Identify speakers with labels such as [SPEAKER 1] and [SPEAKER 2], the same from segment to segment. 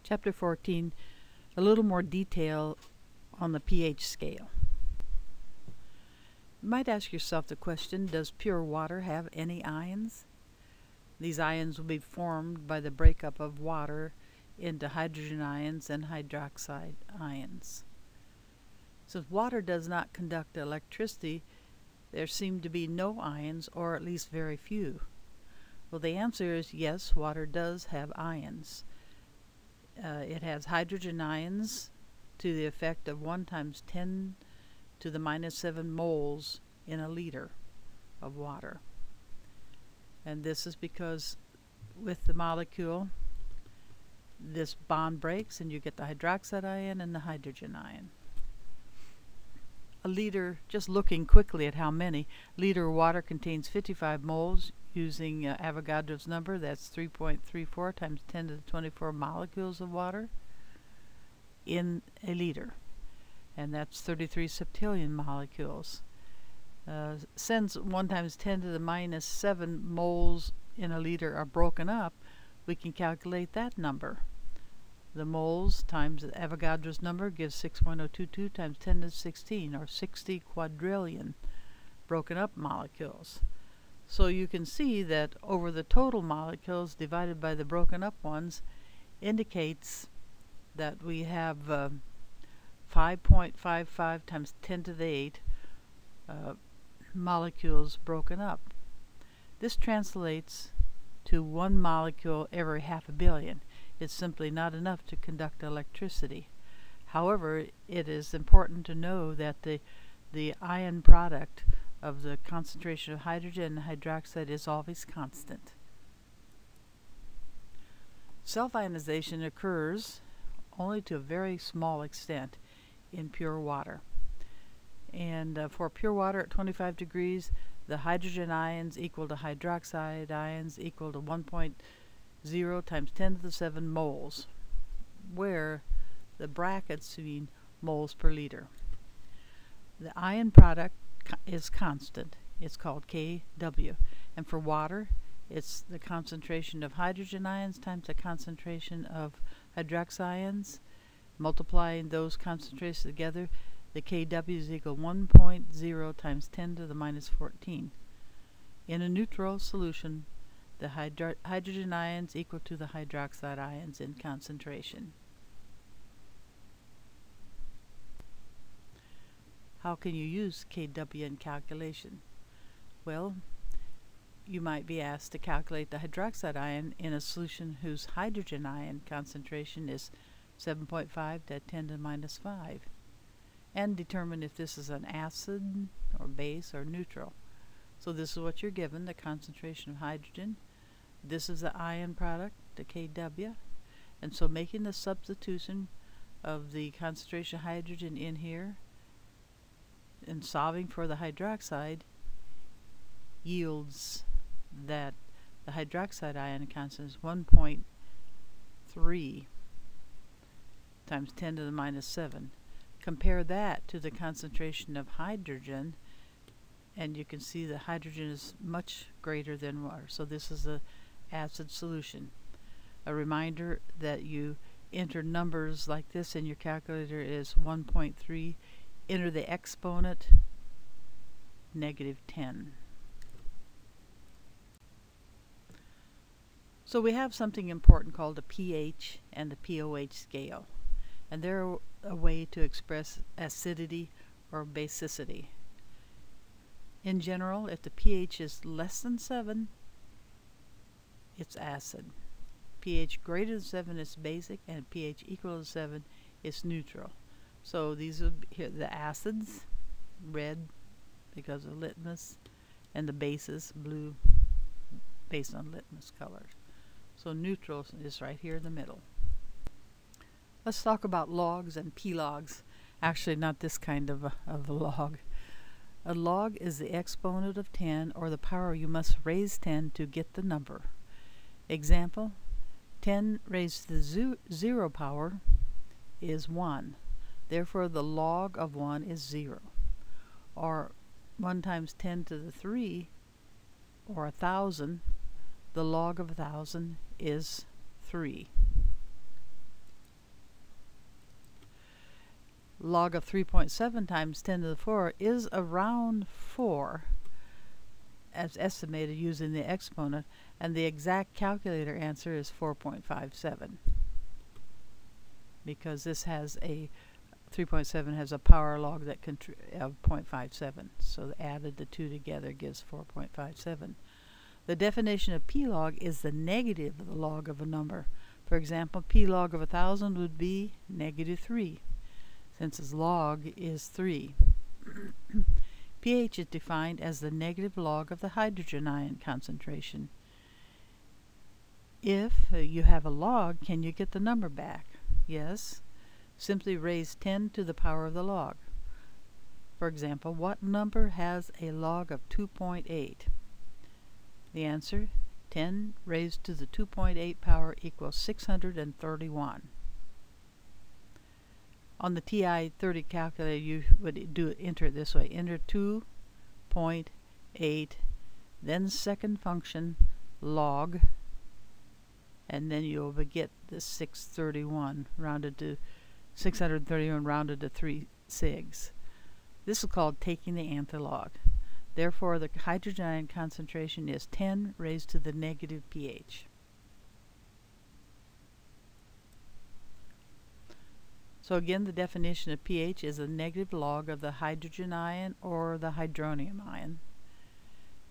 [SPEAKER 1] Chapter 14, a little more detail on the pH scale. You might ask yourself the question, does pure water have any ions? These ions will be formed by the breakup of water into hydrogen ions and hydroxide ions. Since water does not conduct electricity, there seem to be no ions, or at least very few. Well, the answer is yes, water does have ions. It has hydrogen ions to the effect of 1 times 10 to the minus 7 moles in a liter of water. And this is because with the molecule, this bond breaks and you get the hydroxide ion and the hydrogen ion. A liter, just looking quickly at how many, liter of water contains 55 moles using Avogadro's number. That's 3.34 times 10 to the 24 molecules of water in a liter. And that's 33 septillion molecules. Since 1 times 10 to the minus 7 moles in a liter are broken up, we can calculate that number. The moles times Avogadro's number gives 6.022 times 10 to the 16, or 60 quadrillion broken up molecules. So you can see that over the total molecules divided by the broken up ones indicates that we have 5.55 times 10 to the 8 molecules broken up. This translates to 1 molecule every half a billion. It's simply not enough to conduct electricity. However, it is important to know that the ion product of the concentration of hydrogen and hydroxide is always constant. Self-ionization occurs only to a very small extent in pure water. And for pure water at 25 degrees, the hydrogen ions equal to hydroxide ions equal to 1.0 times 10 to the 7 moles, where the brackets mean moles per liter. The ion product is constant. It's called Kw. And for water, it's the concentration of hydrogen ions times the concentration of hydroxide ions. Multiplying those concentrations together, the Kw is equal to 1.0 times 10 to the minus 14. In a neutral solution, the hydrogen ions equal to the hydroxide ions in concentration. How can you use Kw in calculation? Well, you might be asked to calculate the hydroxide ion in a solution whose hydrogen ion concentration is 7.5 to 10 to the minus 5, and determine if this is an acid or base or neutral. So this is what you're given, the concentration of hydrogen. This is the ion product, the Kw. And so making the substitution of the concentration of hydrogen in here and solving for the hydroxide yields that the hydroxide ion constant is 1.3 times 10 to the minus 7. Compare that to the concentration of hydrogen, and you can see the hydrogen is much greater than water. So this is an acid solution. A reminder that you enter numbers like this in your calculator is 1.3. Enter the exponent -10. So we have something important called the pH and the pOH scale, and they're a way to express acidity or basicity. In general, if the pH is less than 7, it's acid. pH greater than 7 is basic, and pH equal to 7 is neutral. So these would be here, the acids, red because of litmus, and the bases, blue, based on litmus colors. So neutral is right here in the middle. Let's talk about logs and p-logs. Actually, not this kind of a log. A log is the exponent of 10, or the power you must raise 10 to get the number. Example, 10 raised to the 0 power is 1. Therefore, the log of 1 is 0. Or 1 times 10 to the 3, or 1,000, the log of 1,000 is 3. log of 3.7 times 10 to the 4 is around 4 as estimated using the exponent, and the exact calculator answer is 4.57 because this has a 3.7 has a power log that of 0.57, so added the two together gives 4.57. The definition of p log is the negative of the log of a number. For example, p log of 1,000 would be -3, since its log is 3. pH is defined as the negative log of the hydrogen ion concentration. If you have a log, can you get the number back? Yes. Simply raise 10 to the power of the log. For example, what number has a log of 2.8? The answer, 10 raised to the 2.8 power equals 631. On the TI-30 calculator, you would enter it this way. Enter 2.8, then second function, log, and then you'll get the 631 rounded to 631 rounded to 3 sigs. This is called taking the nth log. Therefore, the hydrogen ion concentration is 10 raised to the negative pH. So again, the definition of pH is a negative log of the hydrogen ion or the hydronium ion.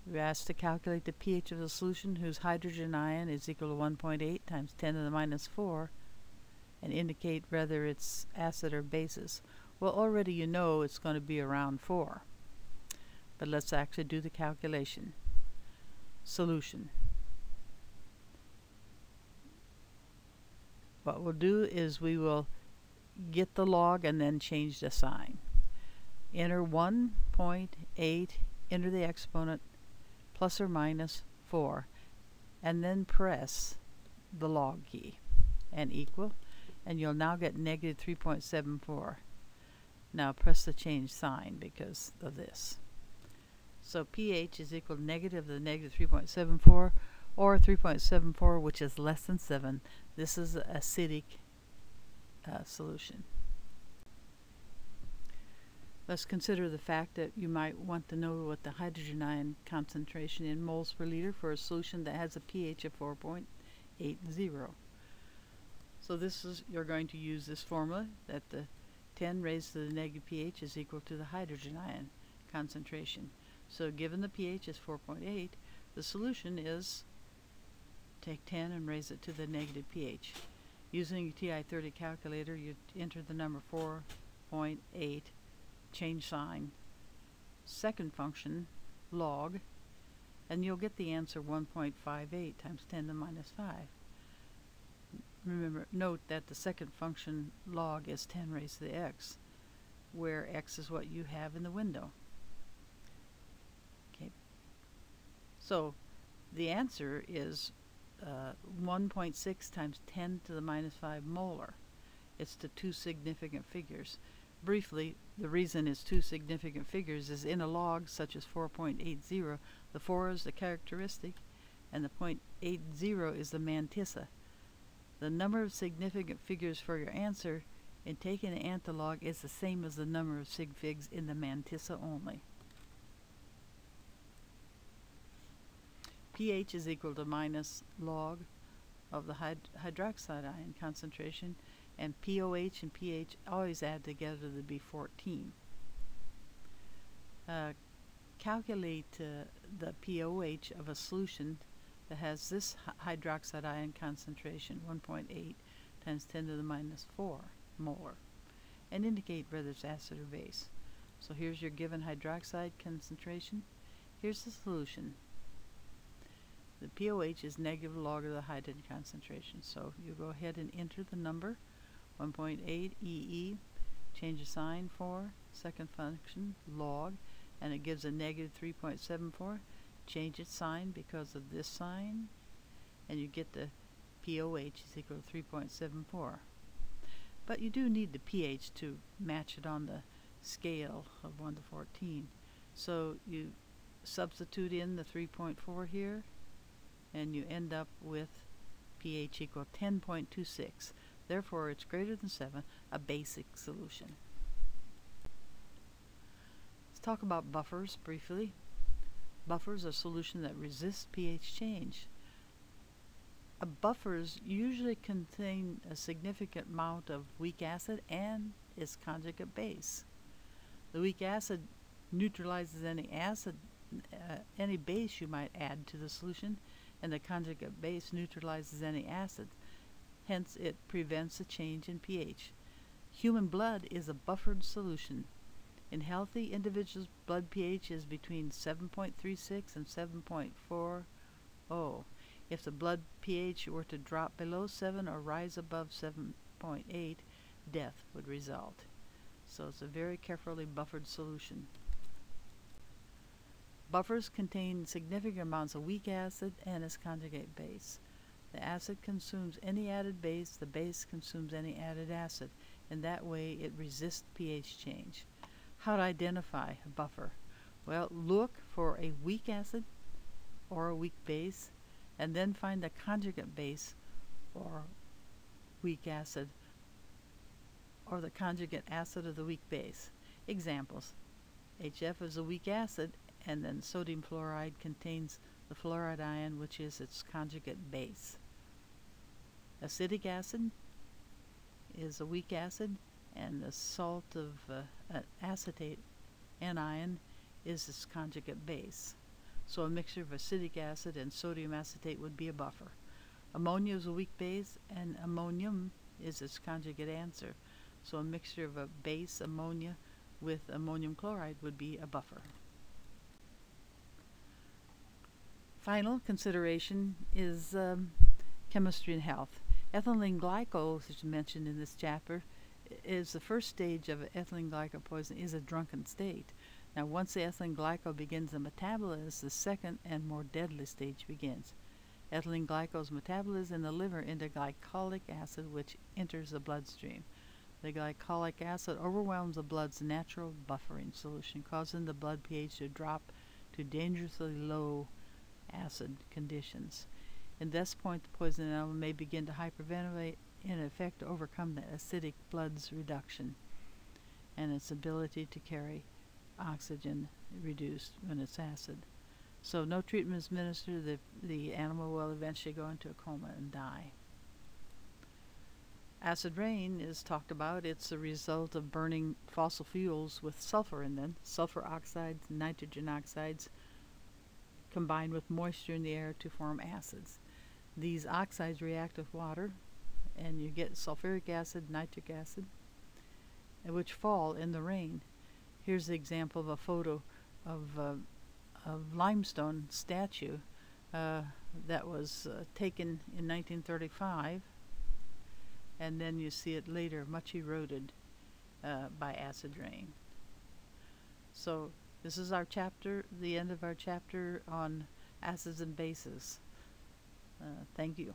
[SPEAKER 1] We're asked to calculate the pH of the solution whose hydrogen ion is equal to 1.8 times 10 to the minus 4 and indicate whether it's acid or basis. Well, already you know it's going to be around 4. But let's actually do the calculation. Solution. What we'll do is we will get the log and then change the sign. Enter 1.8, enter the exponent, plus or minus 4, and then press the log key and equal, and you'll now get negative 3.74. Now press the change sign because of this. So pH is equal to negative the negative 3.74 or 3.74, which is less than 7. This is an acidic solution. Let's consider the fact that you might want to know what the hydrogen ion concentration in moles per liter for a solution that has a pH of 4.80. So this is, you're going to use this formula that the 10 raised to the negative pH is equal to the hydrogen ion concentration. So given the pH is 4.8, the solution is take 10 and raise it to the negative pH. Using your TI-30 calculator, you enter the number 4.8, change sign, second function, log, and you'll get the answer 1.58 times 10 to the minus 5. Remember, note that the second function log is 10 raised to the x, where x is what you have in the window. Okay. So the answer is 1.6 times 10 to the minus 5 molar. It's the two significant figures. Briefly, the reason it's two significant figures is in a log such as 4.80, the 4 is the characteristic and the 0.80 is the mantissa. The number of significant figures for your answer in taking the nth log is the same as the number of sig figs in the mantissa only. pH is equal to minus log of the hydroxide ion concentration, and POH and pH always add together to be 14. Calculate the POH of a solution that has this hydroxide ion concentration, 1.8 times 10 to the minus 4 molar, and indicate whether it's acid or base. So here's your given hydroxide concentration. Here's the solution. The POH is negative log of the hydrogen concentration. So you go ahead and enter the number 1.8 EE, change the sign for second function log, and it gives a negative 3.74. Change its sign because of this sign, and you get the POH is equal to 3.74. But you do need the pH to match it on the scale of 1 to 14. So you substitute in the 3.4 here, and you end up with pH equal 10.26. Therefore, it's greater than 7, a basic solution. Let's talk about buffers briefly. Buffers are solutions that resist pH change. Buffers usually contain a significant amount of weak acid and its conjugate base. The weak acid neutralizes any base you might add to the solution, and the conjugate base neutralizes any acid. Hence, it prevents a change in pH. Human blood is a buffered solution. In healthy individuals, blood pH is between 7.36 and 7.40. If the blood pH were to drop below 7 or rise above 7.8, death would result. So it's a very carefully buffered solution. Buffers contain significant amounts of weak acid and its conjugate base. The acid consumes any added base, the base consumes any added acid, and that way it resists pH change. How to identify a buffer? Well, look for a weak acid or a weak base, and then find the conjugate base or weak acid or the conjugate acid of the weak base. Examples: HF is a weak acid, and then sodium fluoride contains the fluoride ion, which is its conjugate base. Acetic acid is a weak acid, and the salt of acetate anion is its conjugate base. So a mixture of acetic acid and sodium acetate would be a buffer. Ammonia is a weak base, and ammonium is its conjugate answer. So a mixture of a base, ammonia, with ammonium chloride would be a buffer. Final consideration is chemistry and health. Ethylene glycol, which is mentioned in this chapter, is the first stage of ethylene glycol poison, is a drunken state. Now, once the ethylene glycol begins the metabolism, the second and more deadly stage begins. Ethylene glycol is metabolized in the liver into glycolic acid, which enters the bloodstream. The glycolic acid overwhelms the blood's natural buffering solution, causing the blood pH to drop to dangerously low acid conditions. At this point, the poison animal may begin to hyperventilate, in effect to overcome the acidic blood's reduction and its ability to carry oxygen reduced when it's acid. So no treatment is administered, the animal will eventually go into a coma and die. Acid rain is talked about. It's a result of burning fossil fuels with sulfur in them. Sulfur oxides, nitrogen oxides combine with moisture in the air to form acids. These oxides react with water, and you get sulfuric acid, nitric acid, which fall in the rain. Here's the example of a photo of a limestone statue that was taken in 1935, and then you see it later much eroded by acid rain. So this is our chapter, the end of our chapter on acids and bases. Thank you.